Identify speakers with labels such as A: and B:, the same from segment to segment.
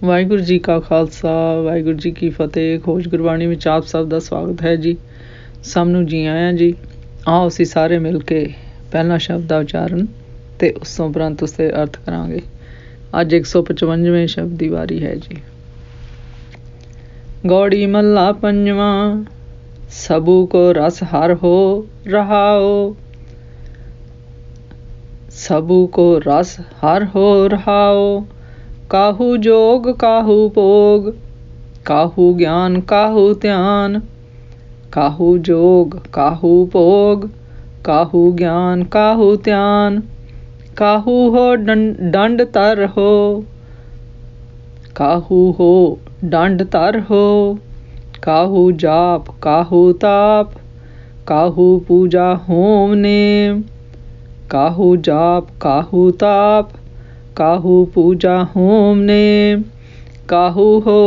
A: ਵਾਹਿਗੁਰੂ ਜੀ ਕਾ ਖਾਲਸਾ ਵਾਹਿਗੁਰੂ ਜੀ ਕੀ ਫਤਿਹ। ਖੋਜ ਗੁਰਬਾਣੀ ਵਿੱਚ ਆਪ ਸਭ ਦਾ ਸਵਾਗਤ ਹੈ ਜੀ। ਸਭ ਨੂੰ ਜੀ ਆਇਆਂ ਜੀ। ਆਓ ਅਸੀਂ ਸਾਰੇ ਮਿਲ ਕੇ ਪਹਿਲਾ ਸ਼ਬਦ ਦਾ ਉਚਾਰਨ ਅਤੇ ਉਸ ਤੋਂ ਉਪਰੰਤ ਉਸ ਦੇ ਅਰਥ ਕਰਾਂਗੇ। ਅੱਜ 155ਵੇਂ ਸ਼ਬਦ ਦੀ ਵਾਰੀ ਹੈ ਜੀ। ਗੌੜੀ ਮਹੱਲਾ ਪੰਜਵਾਂ। ਸਭੂ ਕੋ ਰਸ ਹਰ ਹੋ ਰਹਾਓ। ਸਭੂ ਕੋ ਰਸ ਹਰ ਹੋ ਰਹਾਓ। ਕਾਹੂ ਜੋਗ ਕਾਹੂ ਭੋਗ। ਕਾਹੂ ਗਿਆਨ ਕਾਹੂ ਧਿਆਨ। ਕਾਹੂ ਜੋਗ ਕਾਹੂ ਭੋਗ। ਕਾਹੂ ਗਿਆਨ ਕਾਹੂ ਧਿਆਨ। ਕਾਹੂ ਹੋ ਡੰਡ ਧਰ ਹੋ। ਕਾਹੂ ਹੋ ਡੰਡ ਧਰ ਹੋ। ਕਾਹੂ ਜਾਪ ਕਾਹੂ ਤਾਪ। ਕਾਹੂ ਪੂਜਾ ਹੋਮ ਨੇਮ। ਕਾਹੂ ਜਾਪ ਕਾਹੂ ਤਾਪ। ਕਾਹੂ ਪੂਜਾ ਹੋਮ ਨੇਮ। ਕਾਹੂ ਹੋ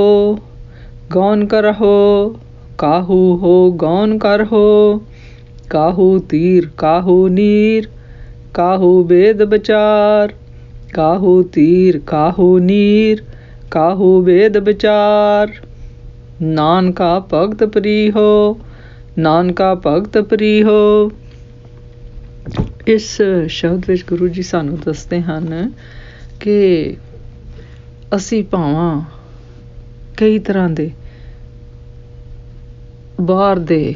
A: ਗੌਨ ਕਰਹੁ। ਕਾਹੂ ਹੋ ਗੌਨ ਕਰਹੁ। ਕਾਹੂ ਤੀਰ ਕਾਹੂ ਨੀਰ। ਕਾਹੂ ਵੇਦ ਵਿਚਾਰ। ਕਾਹੂ ਤੀਰ ਕਾਹੂ ਨੀਰ। ਕਾਹੂ ਵੇਦ ਵਿਚਾਰ। ਨਾਨਕਾ ਭਗਤ ਪ੍ਰੀਹੋ। ਨਾਨਕਾ ਭਗਤ ਪ੍ਰੀਹੋ। ਇਸ ਸ਼ਬਦ ਵਿੱਚ ਗੁਰੂ ਜੀ ਸਾਨੂੰ ਦੱਸਦੇ ਹਨ ਕਿ ਅਸੀਂ ਭਾਵਾਂ ਕਈ ਤਰ੍ਹਾਂ ਦੇ ਬਾਹਰ ਦੇ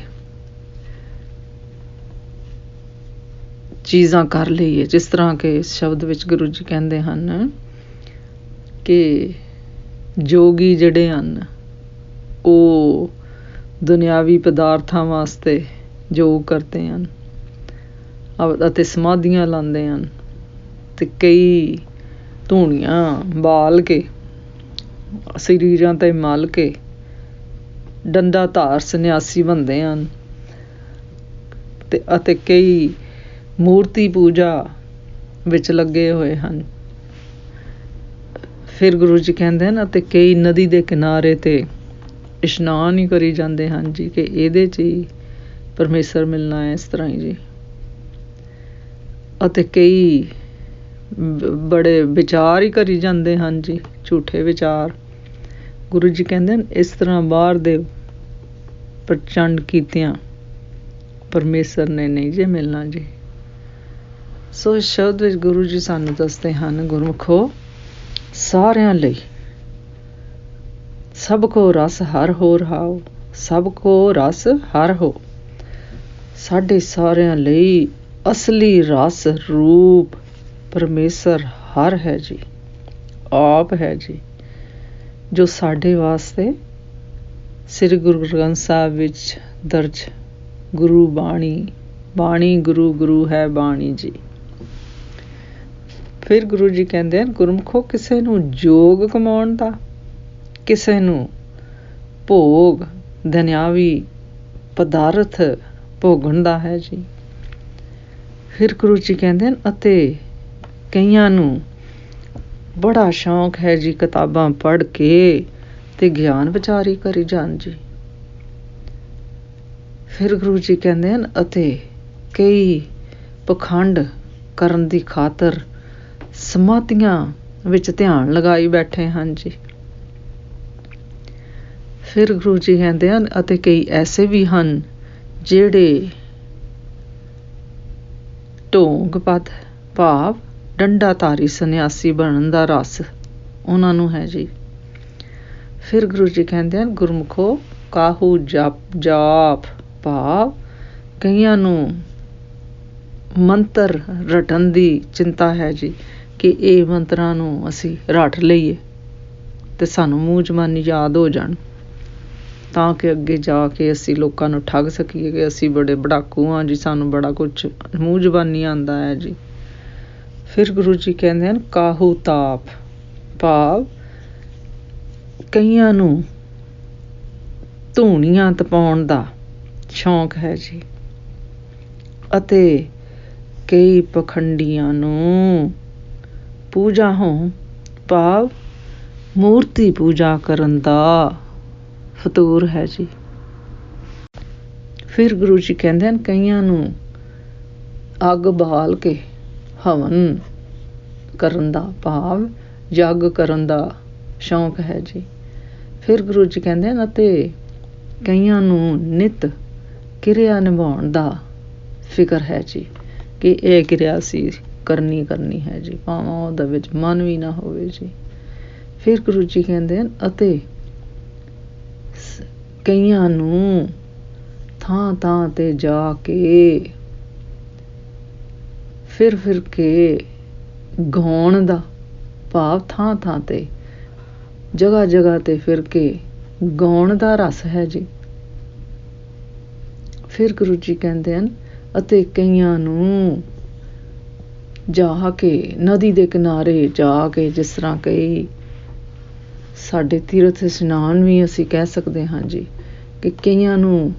A: ਚੀਜ਼ਾਂ ਕਰ ਲਈਏ। ਜਿਸ ਤਰ੍ਹਾਂ ਕਿ ਇਸ ਸ਼ਬਦ ਵਿੱਚ ਗੁਰੂ ਜੀ ਕਹਿੰਦੇ ਹਨ ਕਿ ਜੋਗੀ ਜਿਹੜੇ ਹਨ ਉਹ ਦੁਨਿਆਵੀ ਪਦਾਰਥਾਂ ਵਾਸਤੇ ਯੋਗ ਕਰਦੇ ਹਨ ਅਤੇ ਸਮਾਧੀਆਂ ਲਾਉਂਦੇ ਹਨ ਅਤੇ ਕਈ ਧੂਣੀਆਂ ਬਾਲ ਕੇ ਸਰੀਰਾਂ 'ਤੇ ਮਲ ਕੇ ਡੰਡਾ ਧਾਰ ਸੰਨਿਆਸੀ ਬਣਦੇ ਹਨ ਅਤੇ ਕਈ ਮੂਰਤੀ ਪੂਜਾ ਵਿੱਚ ਲੱਗੇ ਹੋਏ ਹਨ। ਫਿਰ ਗੁਰੂ ਜੀ ਕਹਿੰਦੇ ਹਨ ਅਤੇ ਕਈ ਨਦੀ ਦੇ ਕਿਨਾਰੇ 'ਤੇ ਇਸ਼ਨਾਨ ਹੀ ਕਰੀ ਜਾਂਦੇ ਹਨ ਜੀ ਕਿ ਇਹਦੇ 'ਚ ਹੀ ਪਰਮੇਸ਼ਰ ਮਿਲਣਾ ਹੈ। ਇਸ ਤਰ੍ਹਾਂ ਹੀ ਜੀ। ਅਤੇ ਕਈ ਬੜੇ ਵਿਚਾਰ ਹੀ ਕਰੀ ਜਾਂਦੇ ਹਨ ਜੀ, ਝੂਠੇ ਵਿਚਾਰ। ਗੁਰੂ ਜੀ ਕਹਿੰਦੇ ਹਨ ਇਸ ਤਰ੍ਹਾਂ ਬਾਹਰ ਦੇ ਪ੍ਰਚੰਡ ਕੀਤਿਆਂ ਪਰਮੇਸ਼ਰ ਨੇ ਨਹੀਂ ਜੇ ਮਿਲਣਾ ਜੀ। ਸੋ ਇਸ ਸ਼ਬਦ ਵਿੱਚ ਗੁਰੂ ਜੀ ਸਾਨੂੰ ਦੱਸਦੇ ਹਨ, ਗੁਰਮੁਖੋ ਸਾਰਿਆਂ ਲਈ ਸਭ ਕੋ ਰਸ ਹਰ ਹੋ ਰਹਾਓ। ਸਭ ਕੋ ਰਸ ਹਰ ਹੋ। ਸਾਡੇ ਸਾਰਿਆਂ ਲਈ ਅਸਲੀ ਰਸ ਰੂਪ ਪਰਮੇਸ਼ਰ ਹਰ ਹੈ ਜੀ, ਆਪ ਹੈ ਜੀ, ਜੋ ਸਾਡੇ ਵਾਸਤੇ ਸ੍ਰੀ ਗੁਰੂ ਗ੍ਰੰਥ ਸਾਹਿਬ ਵਿੱਚ ਦਰਜ ਗੁਰੂ ਬਾਣੀ। ਬਾਣੀ ਗੁਰੂ, ਗੁਰੂ ਹੈ ਬਾਣੀ ਜੀ। ਫਿਰ ਗੁਰੂ ਜੀ ਕਹਿੰਦੇ ਹਨ, ਗੁਰਮੁਖੋ ਕਿਸੇ ਨੂੰ ਜੋਗ ਕਮਾਉਣ ਦਾ, ਕਿਸੇ ਨੂੰ ਭੋਗ ਦੁਨਿਆਵੀ ਪਦਾਰਥ ਭੋਗਣ ਦਾ ਹੈ ਜੀ। ਫਿਰ ਗੁਰੂ ਜੀ ਕਹਿੰਦੇ ਹਨ ਅਤੇ ਕਈਆਂ ਨੂੰ ਬੜਾ ਸ਼ੌਂਕ ਹੈ ਜੀ ਕਿਤਾਬਾਂ ਪੜ੍ਹ ਕੇ ਅਤੇ ਗਿਆਨ ਵਿਚਾਰੀ ਕਰੀ ਜਾਣ ਜੀ। ਫਿਰ ਗੁਰੂ ਜੀ ਕਹਿੰਦੇ ਹਨ ਅਤੇ ਕਈ ਪਖੰਡ ਕਰਨ ਦੀ ਖਾਤਰ ਸਮਾਧੀਆਂ ਵਿੱਚ ਧਿਆਨ ਲਗਾਈ ਬੈਠੇ ਹਨ ਜੀ। ਫਿਰ ਗੁਰੂ ਜੀ ਕਹਿੰਦੇ ਹਨ ਅਤੇ ਕਈ ਐਸੇ ਵੀ ਹਨ ਜਿਹੜੇ ਢੋਂਗ ਪਦ ਭਾਵ ਡੰਡਾਧਾਰੀ ਸੰਨਿਆਸੀ ਬਣਨ ਦਾ ਰਸ ਉਹਨਾਂ ਨੂੰ ਹੈ ਜੀ। ਫਿਰ ਗੁਰੂ ਜੀ ਕਹਿੰਦੇ ਹਨ, ਗੁਰਮੁਖੋ ਕਾਹੂ ਜਾਪ ਭਾਵ ਕਈਆਂ ਨੂੰ ਮੰਤਰ ਰਟਣ ਦੀ ਚਿੰਤਾ ਹੈ ਜੀ ਕਿ ਇਹ ਮੰਤਰਾਂ ਨੂੰ ਅਸੀਂ ਰੱਟ ਲਈਏ ਅਤੇ ਸਾਨੂੰ ਮੂੰਹ ਜ਼ਬਾਨੀ ਯਾਦ ਹੋ ਜਾਣ ਤਾਂ ਕਿ ਅੱਗੇ ਜਾ ਕੇ ਅਸੀਂ ਲੋਕਾਂ ਨੂੰ ਠੱਗ ਸਕੀਏ ਕਿ ਅਸੀਂ ਬੜੇ ਪੜ੍ਹਾਕੂ ਹਾਂ ਜੀ, ਸਾਨੂੰ ਬੜਾ ਕੁਛ ਮੂੰਹ ਜ਼ਬਾਨੀ ਆਉਂਦਾ ਹੈ ਜੀ। ਫਿਰ ਗੁਰੂ ਜੀ ਕਹਿੰਦੇ ਹਨ ਕਾਹੂ ਤਾਪ ਭਾਵ ਕਈਆਂ ਨੂੰ ਧੂਣੀਆਂ ਤਪਾਉਣ ਦਾ ਸ਼ੌਂਕ ਹੈ ਜੀ ਅਤੇ ਕਈ ਪਖੰਡੀਆਂ ਨੂੰ ਪੂਜਾ ਹੋਮ ਭਾਵ ਮੂਰਤੀ ਪੂਜਾ ਕਰਨ ਦਾ ਫਤੂਰ ਹੈ ਜੀ। ਫਿਰ ਗੁਰੂ ਜੀ ਕਹਿੰਦੇ ਹਨ ਕਈਆਂ ਨੂੰ ਅੱਗ ਬਾਲ ਕੇ ਹਵਨ ਕਰਨ ਦਾ ਭਾਵ ਯੱਗ ਕਰਨ ਦਾ ਸ਼ੌਂਕ ਹੈ ਜੀ। ਫਿਰ ਗੁਰੂ ਜੀ ਕਹਿੰਦੇ ਹਨ ਅਤੇ ਕਈਆਂ ਨੂੰ ਨਿਤ ਕਿਰਿਆ ਨਿਭਾਉਣ ਦਾ ਫਿਕਰ ਹੈ ਜੀ, ਕਿ ਇਹ ਕਿਰਿਆ ਅਸੀਂ ਕਰਨੀ ਹੈ ਜੀ, ਭਾਵੇਂ ਉਹਦੇ ਵਿੱਚ ਮਨ ਵੀ ਨਾ ਹੋਵੇ ਜੀ। ਫਿਰ ਗੁਰੂ ਜੀ ਕਹਿੰਦੇ ਹਨ ਅਤੇ ਕਈਆਂ ਨੂੰ ਥਾਂ ਥਾਂ 'ਤੇ ਜਾ ਕੇ ਫਿਰ ਕੇ ਗਾਉਣ ਦਾ ਭਾਵ, ਥਾਂ ਥਾਂ 'ਤੇ ਜਗ੍ਹਾ ਜਗ੍ਹਾ 'ਤੇ ਫਿਰ ਕੇ ਗਾਉਣ ਦਾ ਰਸ ਹੈ ਜੀ। ਫਿਰ ਗੁਰੂ ਜੀ ਕਹਿੰਦੇ ਹਨ ਅਤੇ ਕਈਆਂ ਨੂੰ ਜਾ ਕੇ ਨਦੀ ਦੇ ਕਿਨਾਰੇ ਜਾ ਕੇ, ਜਿਸ ਤਰ੍ਹਾਂ ਕਈ ਸਾਡੇ ਤੀਰਥ ਇਸ਼ਨਾਨ ਵੀ ਅਸੀਂ ਕਹਿ ਸਕਦੇ ਹਾਂ ਜੀ, ਕਿ ਕਈਆਂ ਨੂੰ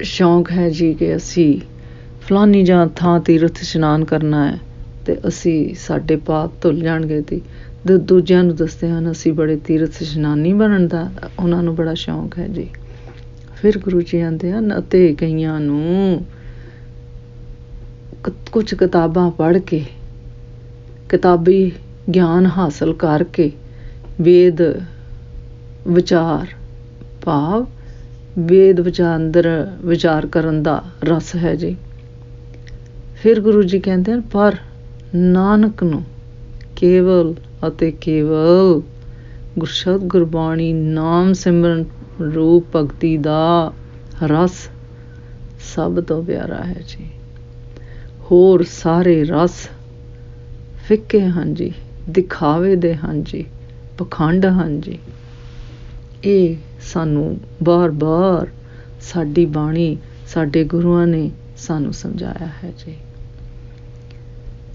A: ਸ਼ੌਂਕ ਹੈ ਜੀ ਕਿ ਅਸੀਂ ਫਲਾਨੀ ਜਾਂ ਥਾਂ ਤੀਰਥ ਇਸ਼ਨਾਨ ਕਰਨਾ ਹੈ ਅਤੇ ਅਸੀਂ ਸਾਡੇ ਪਾਪ ਧੁੱਲ ਜਾਣਗੇ ਤੇ ਦੂਜਿਆਂ ਨੂੰ ਦੱਸਦੇ ਹਨ ਅਸੀਂ ਬੜੇ ਤੀਰਥ ਇਸ਼ਨਾਨੀ ਬਣਨ ਦਾ ਉਹਨਾਂ ਨੂੰ ਬੜਾ ਸ਼ੌਂਕ ਹੈ ਜੀ। ਫਿਰ ਗੁਰੂ ਜੀ ਆਂਦੇ ਹਨ ਅਤੇ ਕਈਆਂ ਨੂੰ ਕੁਝ ਕਿਤਾਬਾਂ ਪੜ੍ਹ ਕੇ, ਕਿਤਾਬੀ ਗਿਆਨ ਹਾਸਲ ਕਰਕੇ ਵੇਦ ਵਿਚਾਰ ਭਾਵ ਵੇਦ ਵਿਚਾਰ ਅੰਦਰ ਵਿਚਾਰ ਕਰਨ ਦਾ ਰਸ ਹੈ ਜੀ। ਫਿਰ ਗੁਰੂ ਜੀ ਕਹਿੰਦੇ ਹਨ ਪਰ ਨਾਨਕ ਨੂੰ ਕੇਵਲ ਅਤੇ ਕੇਵਲ ਗੁਰਸ਼ਬਦ ਗੁਰਬਾਣੀ ਨਾਮ ਸਿਮਰਨ ਰੂਪ ਭਗਤੀ ਦਾ ਰਸ ਸਭ ਤੋਂ ਪਿਆਰਾ ਹੈ ਜੀ। ਹੋਰ ਸਾਰੇ ਰਸ ਫਿੱਕੇ ਹਨ ਜੀ, ਦਿਖਾਵੇ ਦੇ ਹਨ ਜੀ, ਪਖੰਡ ਹਨ ਜੀ। ਇਹ ਸਾਨੂੰ ਬਾਰ ਸਾਡੀ ਬਾਣੀ, ਸਾਡੇ ਗੁਰੂਆਂ ਨੇ ਸਾਨੂੰ ਸਮਝਾਇਆ ਹੈ ਜੀ।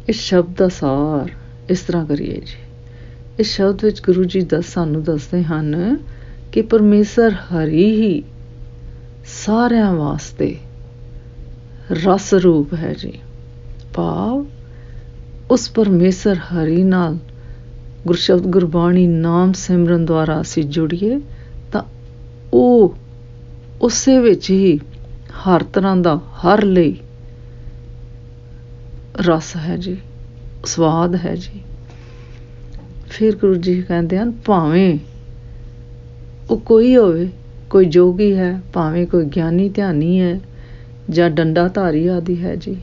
A: ਇਸ ਸ਼ਬਦ ਦਾ ਸਾਰ ਇਸ ਤਰ੍ਹਾਂ ਕਰੀਏ ਜੀ। ਇਸ ਸ਼ਬਦ ਵਿੱਚ ਗੁਰੂ ਜੀ ਸਾਨੂੰ ਦੱਸਦੇ ਹਨ ਕਿ ਪਰਮੇਸ਼ਰ ਹਰੀ ਹੀ ਸਾਰਿਆਂ ਵਾਸਤੇ ਰਸ ਰੂਪ ਹੈ ਜੀ। ਭਾਵ ਉਸ ਪਰਮੇਸ਼ਰ ਹਰੀ ਨਾਲ ਗੁਰਸ਼ਬਦ ਗੁਰਬਾਣੀ ਨਾਮ ਸਿਮਰਨ ਦੁਆਰਾ ਅਸੀਂ ਜੁੜੀਏ ਤਾਂ ਉਹ ਉਸੇ ਵਿੱਚ ਹੀ ਹਰ ਤਰ੍ਹਾਂ ਦਾ ਹਰ ਲਈ ਰਸ ਹੈ ਜੀ, ਸਵਾਦ ਹੈ ਜੀ। ਫਿਰ ਗੁਰੂ ਜੀ ਕਹਿੰਦੇ ਹਨ ਭਾਵੇਂ ਉਹ ਕੋਈ ਹੋਵੇ, ਕੋਈ ਜੋਗੀ ਹੈ, ਭਾਵੇਂ ਕੋਈ ਗਿਆਨੀ ਧਿਆਨੀ ਹੈ ਜਾਂ ਡੰਡਾਧਾਰੀ ਆਦਿ ਹੈ ਜੀ।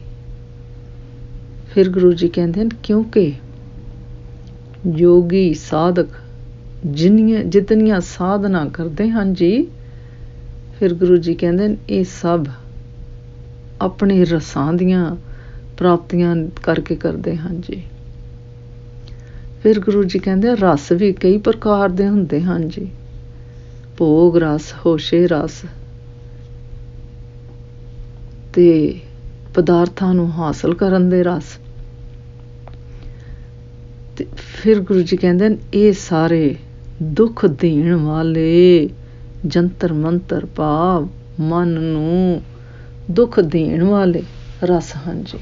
A: ਫਿਰ ਗੁਰੂ ਜੀ ਕਹਿੰਦੇ ਹਨ ਕਿਉਂਕਿ ਯੋਗੀ ਸਾਧਕ ਜਿਤਨੀਆਂ ਸਾਧਨਾ ਕਰਦੇ ਹਨ ਜੀ, ਫਿਰ ਗੁਰੂ ਜੀ ਕਹਿੰਦੇ ਨੇ ਇਹ ਸਭ ਆਪਣੇ ਰਸਾਂ ਦੀਆਂ ਪ੍ਰਾਪਤੀਆਂ ਕਰਕੇ ਕਰਦੇ ਹਨ ਜੀ। ਫਿਰ ਗੁਰੂ ਜੀ ਕਹਿੰਦੇ ਰਸ ਵੀ ਕਈ ਪ੍ਰਕਾਰ ਦੇ ਹੁੰਦੇ ਹਨ ਜੀ, ਭੋਗ ਰਸ, ਹੋਸ਼ੇ ਰਸ ਤੇ ਪਦਾਰਥਾਂ ਨੂੰ ਹਾਸਲ ਕਰਨ ਦੇ ਰਸ। ਤੇ ਫਿਰ ਗੁਰੂ ਜੀ ਕਹਿੰਦੇ ਨੇ ਇਹ ਸਾਰੇ ਦੁੱਖ ਦੇਣ ਵਾਲੇ ਜੰਤਰ ਮੰਤਰ ਭਾਵ ਮਨ ਨੂੰ ਦੁੱਖ ਦੇਣ ਵਾਲੇ ਰਸ ਹਨ ਜੀ।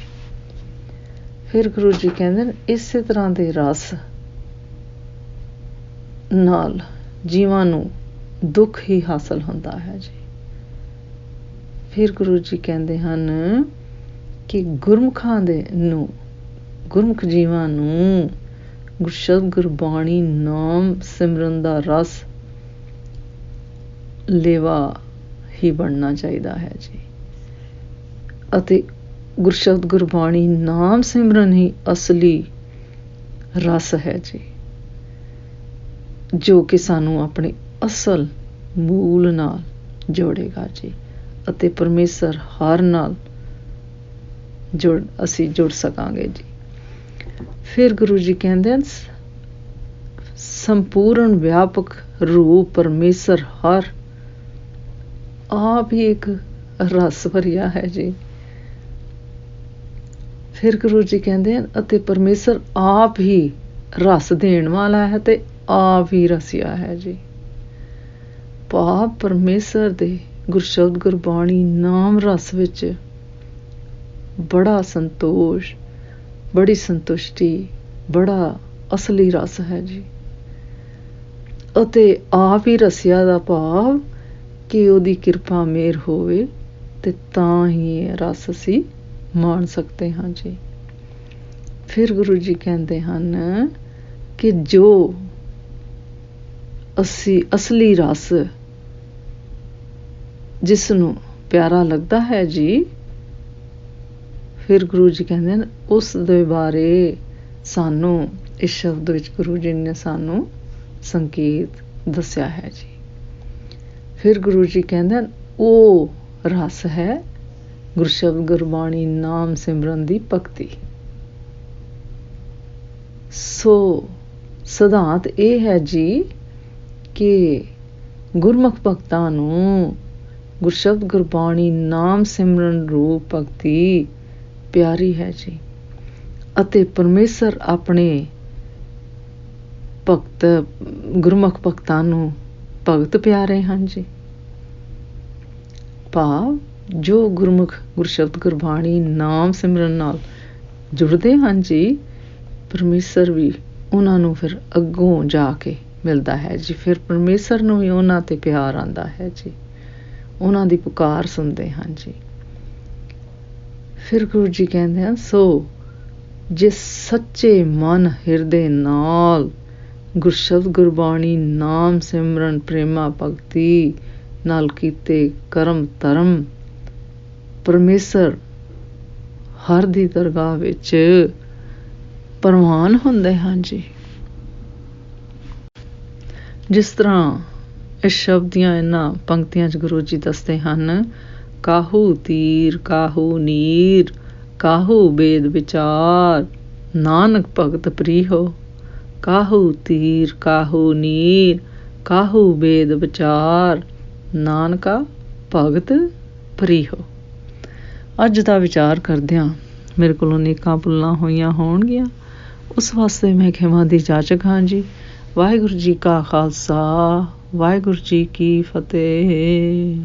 A: ਫਿਰ ਗੁਰੂ ਜੀ ਕਹਿੰਦੇ ਨੇ ਇਸੇ ਤਰ੍ਹਾਂ ਦੇ ਰਸ ਨਾਲ ਜੀਵਾਂ ਨੂੰ ਦੁੱਖ ਹੀ ਹਾਸਲ ਹੁੰਦਾ ਹੈ ਜੀ। ਫਿਰ ਗੁਰੂ ਜੀ ਕਹਿੰਦੇ ਹਨ ਕਿ ਗੁਰਮੁਖ ਜੀਵਾਂ ਨੂੰ ਗੁਰਸ਼ਬਦ ਗੁਰਬਾਣੀ ਨਾਮ ਸਿਮਰਨ ਦਾ ਰਸ ਲੇਵਾ ਹੀ ਬਣਨਾ ਚਾਹੀਦਾ ਹੈ ਜੀ। ਅਤੇ ਗੁਰਸ਼ਬਦ ਗੁਰਬਾਣੀ ਨਾਮ ਸਿਮਰਨ ਹੀ ਅਸਲੀ ਰਸ ਹੈ ਜੀ, ਜੋ ਕਿ ਸਾਨੂੰ ਆਪਣੇ ਅਸਲ ਮੂਲ ਨਾਲ ਜੋੜੇਗਾ ਜੀ ਅਤੇ ਪਰਮੇਸ਼ਰ ਹਰ ਨਾਲ ਅਸੀਂ ਜੁੜ ਸਕਾਂਗੇ ਜੀ। ਫਿਰ ਗੁਰੂ ਜੀ ਕਹਿੰਦੇ ਹਨ ਸੰਪੂਰਨ ਵਿਆਪਕ ਰੂਪ ਪਰਮੇਸ਼ਰ ਹਰ ਆਪ ਹੀ ਇੱਕ ਰਸ ਭਰਿਆ ਹੈ ਜੀ। ਫਿਰ ਗੁਰੂ ਜੀ ਕਹਿੰਦੇ ਹਨ ਅਤੇ ਪਰਮੇਸ਼ਰ ਆਪ ਹੀ ਰਸ ਦੇਣ ਵਾਲਾ ਹੈ ਤੇ ਆਪ ਹੀ ਰਸਿਆ ਹੈ ਜੀ। ਭਾਵ ਪਰਮੇਸ਼ਰ ਦੇ ਗੁਰਸ਼ਬਦ ਗੁਰਬਾਣੀ ਨਾਮ ਰਸ ਵਿੱਚ ਬੜਾ ਸੰਤੋਸ਼, ਬੜੀ ਸੰਤੁਸ਼ਟੀ, ਬੜਾ ਅਸਲੀ ਰਸ ਹੈ ਜੀ। ਅਤੇ ਆਪ ਹੀ ਰਸਿਆ ਦਾ ਭਾਵ ਕਿ ਉਹਦੀ ਕਿਰਪਾ ਮਿਹਰ ਹੋਵੇ ਤੇ ਤਾਂ ਹੀ ਇਹ ਰਸ ਅਸੀਂ ਮਾਣ ਸਕਦੇ ਹਾਂ ਜੀ। ਫਿਰ ਗੁਰੂ ਜੀ ਕਹਿੰਦੇ ਹਨ ਕਿ ਜੋ ਅਸਲੀ ਰਸ ਜਿਸ ਨੂੰ ਪਿਆਰਾ ਲੱਗਦਾ ਹੈ ਜੀ, ਫਿਰ ਗੁਰੂ ਜੀ ਕਹਿੰਦੇ ਨੇ ਉਸ ਦੇ ਬਾਰੇ ਸਾਨੂੰ ਇਸ ਸ਼ਬਦ ਵਿੱਚ ਗੁਰੂ ਜੀ ਨੇ ਸਾਨੂੰ ਸੰਕੇਤ ਦੱਸਿਆ ਹੈ ਜੀ। ਫਿਰ ਗੁਰੂ ਜੀ ਕਹਿੰਦੇ ਉਹ ਰਸ ਹੈ ਗੁਰਸ਼ਬਦ ਗੁਰਬਾਣੀ ਨਾਮ ਸਿਮਰਨ ਦੀ ਭਗਤੀ। ਸੋ ਸਿਧਾਂਤ ਇਹ ਹੈ ਜੀ ਕਿ ਗੁਰਮੁਖ ਭਗਤਾਂ ਨੂੰ ਗੁਰਸ਼ਬਦ ਗੁਰਬਾਣੀ ਨਾਮ ਸਿਮਰਨ ਰੂਪ ਭਗਤੀ ਪਿਆਰੀ ਹੈ ਜੀ, ਅਤੇ ਪਰਮੇਸ਼ਰ ਆਪਣੇ ਗੁਰਮੁਖ ਭਗਤਾਂ ਨੂੰ ਭਗਤ ਪਿਆਰੇ ਹਨ ਜੀ। ਭਾਵ ਜੋ ਗੁਰਮੁਖ ਗੁਰਸ਼ਬਦ ਗੁਰਬਾਣੀ ਨਾਮ ਸਿਮਰਨ ਨਾਲ ਜੁੜਦੇ ਹਨ ਜੀ, ਪਰਮੇਸ਼ਰ ਵੀ ਉਹਨਾਂ ਨੂੰ ਫਿਰ ਅੱਗੋਂ ਜਾ ਕੇ ਮਿਲਦਾ ਹੈ ਜੀ। ਫਿਰ ਪਰਮੇਸ਼ਰ ਨੂੰ ਵੀ ਉਹਨਾਂ 'ਤੇ ਪਿਆਰ ਆਉਂਦਾ ਹੈ ਜੀ, ਉਹਨਾਂ ਦੀ ਪੁਕਾਰ ਸੁਣਦੇ ਹਨ ਜੀ। ਫਿਰ ਗੁਰੂ ਜੀ ਕਹਿੰਦੇ ਹਨ ਸੋ ਜੇ ਸੱਚੇ ਮਨ ਹਿਰਦੇ ਨਾਲ ਗੁਰਸ਼ਬਦ ਗੁਰਬਾਣੀ ਨਾਮ ਸਿਮਰਨ ਪ੍ਰੇਮਾ ਭਗਤੀ ਨਾਲ ਕੀਤੇ ਕਰਮ ਧਰਮ ਪਰਮੇਸ਼ਰ ਹਰ ਦੀ ਦਰਗਾਹ ਵਿੱਚ ਪ੍ਰਵਾਨ ਹੁੰਦੇ ਹਨ ਜੀ। ਜਿਸ ਤਰ੍ਹਾਂ ਇਸ ਸ਼ਬਦ ਦੀਆਂ ਇਹਨਾਂ ਪੰਕਤੀਆਂ 'ਚ ਗੁਰੂ ਜੀ ਦੱਸਦੇ ਹਨ, ਕਾਹੂ ਤੀਰ ਕਾਹੂ ਨੀਰ ਕਾਹੂ ਬੇਦ ਵਿਚਾਰ ਨਾਨਕ ਭਗਤ ਪ੍ਰੀਹੋ। ਕਾਹੂ ਤੀਰ ਕਾਹੂ ਨੀਰ ਕਾਹੂ ਬੇਦ ਵਿਚਾਰ ਨਾਨਕਾ ਭਗਤ ਪ੍ਰੀਹੋ। ਅੱਜ ਦਾ ਵਿਚਾਰ ਕਰਦਿਆਂ ਮੇਰੇ ਕੋਲੋਂ ਅਨੇਕਾਂ ਭੁੱਲਾਂ ਹੋਈਆਂ ਹੋਣਗੀਆਂ, ਉਸ ਵਾਸਤੇ ਮੈਂ ਖਿਮਾ ਦੀ ਜਾਚਕ ਹਾਂ ਜੀ। ਵਾਹਿਗੁਰੂ ਜੀ ਕਾ ਖਾਲਸਾ, ਵਾਹਿਗੁਰੂ ਜੀ ਕੀ ਫਤਿਹ।